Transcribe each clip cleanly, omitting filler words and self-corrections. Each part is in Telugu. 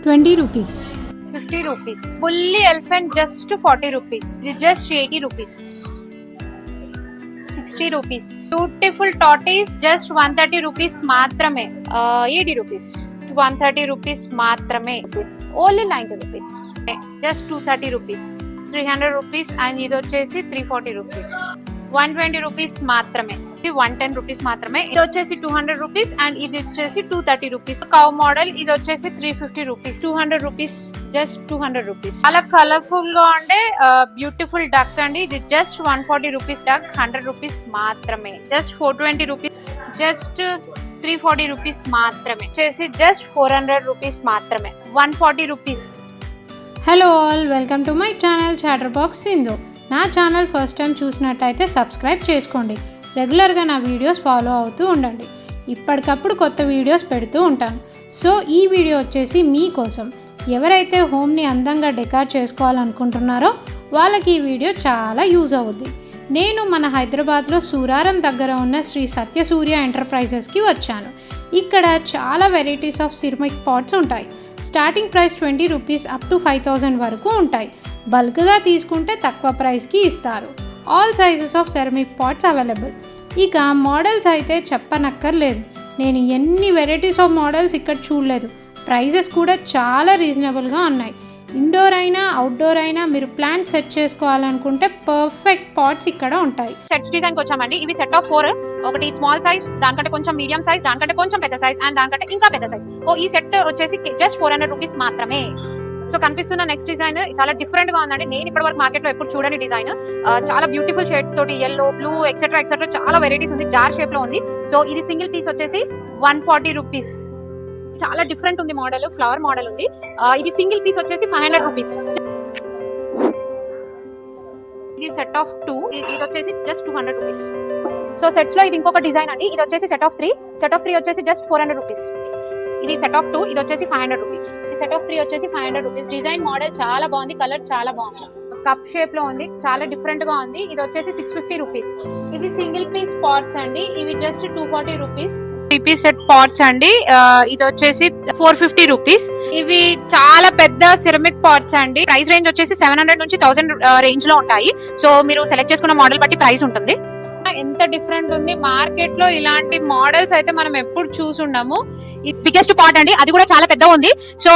20 rupees. 50 rupees. Fully elephant just 40 rupees. This just 80 rupees. 60 rupees. Beautiful tortoise just 130 rupees మాత్రమే. 80 rupees. 130 rupees మాత్రమే. Only 90 rupees. Just 230 rupees. 300 rupees and ఇది వచ్చేసి 340 rupees. 120 rupees మాత్రమే. 110 rupees మాత్రమే. ఇది వచ్చేసి 200 rupees and ఇది వచ్చేసి 230 rupees. కౌ మోడల్ ఇది వచ్చేసి 350 rupees. 200 rupees. Just 200 rupees. చాలా కలర్ఫుల్ గా ఉండే బ్యూటిఫుల్ డక్ అండి. ఇది జస్ట్ 140 rupees డక్. 100 rupees మాత్రమే. Just 420 rupees. జస్ట్ 340 rupees మాత్రమే. వచ్చేసి జస్ట్ 400 rupees మాత్రమే. 140 rupees. Hello all, welcome to my channel Chatterbox Sindhu. నా ఛానల్ ఫస్ట్ టైం చూసినట్టయితే సబ్స్క్రైబ్ చేసుకోండి. రెగ్యులర్గా నా వీడియోస్ ఫాలో అవుతూ ఉండండి. ఇప్పటికప్పుడు కొత్త వీడియోస్ పెడుతూ ఉంటాను. సో ఈ వీడియో వచ్చేసి మీకోసం. ఎవరైతే హోమ్ని అందంగా డెకార్ చేసుకోవాలనుకుంటున్నారో వాళ్ళకి ఈ వీడియో చాలా యూజ్ అవుద్ది. నేను మన హైదరాబాద్లో సూరారం దగ్గర ఉన్న శ్రీ సత్యసూర్య ఎంటర్ప్రైజెస్కి వచ్చాను. ఇక్కడ చాలా వెరైటీస్ ఆఫ్ సిరమిక్ పాట్స్ ఉంటాయి. Starting price 20 rupees up to 5000 వరకు ఉంటాయి. బల్క్గా తీసుకుంటే తక్కువ ప్రైస్కి ఇస్తారు. All sizes of ceramic pots available. ఇక మోడల్స్ అయితే చెప్పనక్కర్లేదు. నేను ఎన్ని వెరైటీస్ ఆఫ్ మోడల్స్ ఇక్కడ చూడలేదు. ప్రైజెస్ కూడా చాలా రీజనబుల్గా ఉన్నాయి. ఇండోర్ అయినా అవుట్డోర్ అయినా మీరు ప్లాంట్ సెట్ చేసుకోవాలనుకుంటే పర్ఫెక్ట్ పాట్స్ ఇక్కడ ఉంటాయి. సెట్స్ డిజైన్ కి వచ్చామండి. ఇవి సెట్ ఆఫ్ 4. ఒకటి స్మాల్ సైజ్, దానికంటే కొంచెం మీడియం సైజ్, దానికంటే కొంచెం పెద్ద సైజ్ అండ్ దానికంటే ఇంకా పెద్ద సైజ్. ఈ సెట్ వచ్చేసి జస్ట్ 400 రూపీస్ మాత్రమే. సో కనిపిస్తున్న నెక్స్ట్ డిజైన్ చాలా డిఫరెంట్ గా ఉందండి. నేను ఇప్పటి వరకు మార్కెట్ లో ఎప్పుడు చూడని డిజైన్. చాలా బ్యూటిఫుల్ షేడ్స్ తోటి ఎల్లో, బ్లూ ఎక్సెట్రా చాలా వెరైటీస్ ఉంది. జార్ షేప్ లో ఉంది. సో ఇది సింగిల్ పీస్ వచ్చేసి 140 రూపీస్. చాలా డిఫరెంట్ ఉంది మోడల్. ఫ్లవర్ మోడల్ ఉంది. ఇది సింగిల్ పీస్ వచ్చేసి 500 రూపీస్. ఇది సెట్ ఆఫ్ 2. ఇది వచ్చేసి జస్ట్ 200 రూపీస్. సో సెట్స్ లో ఇది ఇంకొక డిజైన్ అండి. ఇది వచ్చేసి సెట్ ఆఫ్ 3. సెట్ ఆఫ్ 3 వచ్చేసి జస్ట్ 400 రూపీస్. ఇది సెట్ ఆఫ్ 2. ఇది వచ్చేసి 500 రూపీస్. ఈ సెట్ ఆఫ్ 3 వచ్చేసి 500 రూపీస్. డిజైన్ మోడల్ చాలా బాగుంది. కలర్ చాలా బాగుంది. కప్ షేప్ లో ఉంది. చాలా డిఫరెంట్ గా ఉంది. ఇది వచ్చేసి 650 రూపీస్. ఇవి సింగిల్ పీస్ పాట్స్ అండి. ఇవి just 240 rupees. 3 piece set pots అండి. ఇది వచ్చేసి 450 రూపీస్. ఇవి చాలా పెద్ద సిరమిక్ పాట్స్ అండి. ప్రైస్ రేంజ్ వచ్చేసి 700 నుంచి 1000 రేంజ్ లో ఉంటాయి. సో మీరు సెలెక్ట్ చేసుకున్న మోడల్ బట్టి ప్రైస్ ఉంటుంది. ఎంత డిఫరెంట్ ఉంది. మార్కెట్ లో ఇలాంటి మోడల్స్ అయితే మనం ఎప్పుడు చూసుండము. బిగ్గెస్ట్ పాట్ అండి. అది కూడా చాలా పెద్ద ఉంది. సో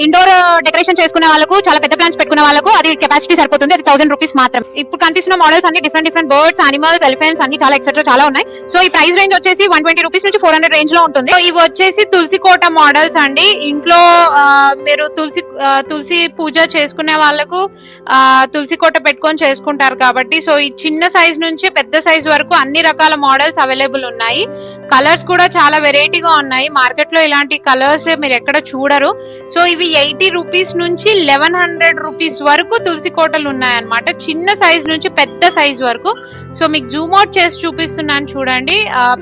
ఇండోర్ డెకరేషన్ చేసుకునే వాళ్ళకు, చాలా పెద్ద ప్లాంట్స్ పెట్టుకునే వాళ్ళకు అది కెపాసిటీ సరిపోతుంది. అది 1000 రూపీస్ మాత్రం. ఇప్పుడు కనిపిస్తున్న మోడల్స్ అన్ని డిఫరెంట్ బర్డ్స్, అనిమల్స్, ఎలిఫెంట్స్ అన్ని చాలా ఎక్సెట్రా చాలా ఉన్నాయి. సో ఈ ప్రైస్ రేంజ్ వచ్చేసి 120 రూపీస్ నుంచి 400 రేంజ్ లో ఉంటుంది. ఇవి వచ్చేసి తులసి కోట మోడల్స్ అండి. ఇంట్లో మీరు తులసి పూజ చేసుకునే వాళ్ళకు తులసి కోట పెట్టుకొని చేసుకుంటారు కాబట్టి, సో ఈ చిన్న సైజ్ నుంచి పెద్ద సైజ్ వరకు అన్ని రకాల మోడల్స్ అవైలబుల్ ఉన్నాయి. కలర్స్ కూడా చాలా వెరైటీగా ఉన్నాయి. మార్కెట్ లో ఇలాంటి కలర్స్ మీరు ఎక్కడ చూడరు. సో ఇవి 80 రూపీస్ నుంచి 1100 రూపీస్ వరకు తులసి కోటలు ఉన్నాయన్నమాట. చిన్న సైజ్ నుంచి పెద్ద సైజ్ వరకు. సో మీకు జూమ్ అవుట్ చేసి చూపిస్తున్నాను చూడండి.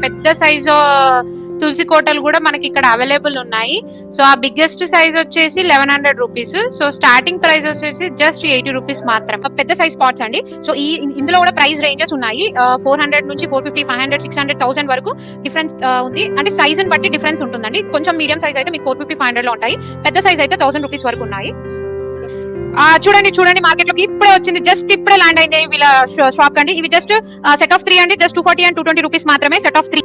పెద్ద సైజు తులసి కోటలు కూడా మనకి ఇక్కడ అవైలబుల్ ఉన్నాయి. సో ఆ బిగ్గెస్ట్ సైజ్ వచ్చేసి 1100 రూపీస్. సో స్టార్టింగ్ ప్రైస్ వచ్చేసి జస్ట్ 80 రూపీస్ మాత్రం. పెద్ద సైజ్ పాట్స్ అండి. సో ఇందులో కూడా ప్రైస్ రేంజెస్ ఉన్నాయి. 400 నుంచి 450, 500, 600, 1000 వరకు డిఫరెన్స్ ఉంది. అంటే సైజ్ ని బట్టి డిఫరెన్స్ ఉంటుందండి. కొంచెం మీడియం సైజ్ అయితే మీకు 450, 500 లో ఉంటాయి. పెద్ద సైజ్ అయితే 1000 రూపీస్ వరకు ఉన్నాయి. చూడండి మార్కెట్ లోకి ఇప్పుడే వచ్చింది. జస్ట్ ఇప్పుడే ల్యాండ్ అయింది వీళ్ళ షాప్ అండి. ఇవి జస్ట్ సెట్ ఆఫ్ 3 అండి. జస్ట్ 240 అండ్ 220 రూపీస్ మాత్రమే. Set of 3.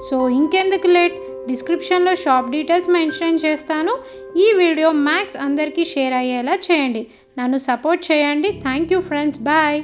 సో ఇంకెందుకు లేట్, డిస్క్రిప్షన్లో షాప్ డీటెయిల్స్ మెన్షన్ చేస్తాను. ఈ వీడియో మ్యాక్స్ అందరికీ షేర్ అయ్యేలా చేయండి. నన్ను సపోర్ట్ చేయండి. Thank you friends. బాయ్.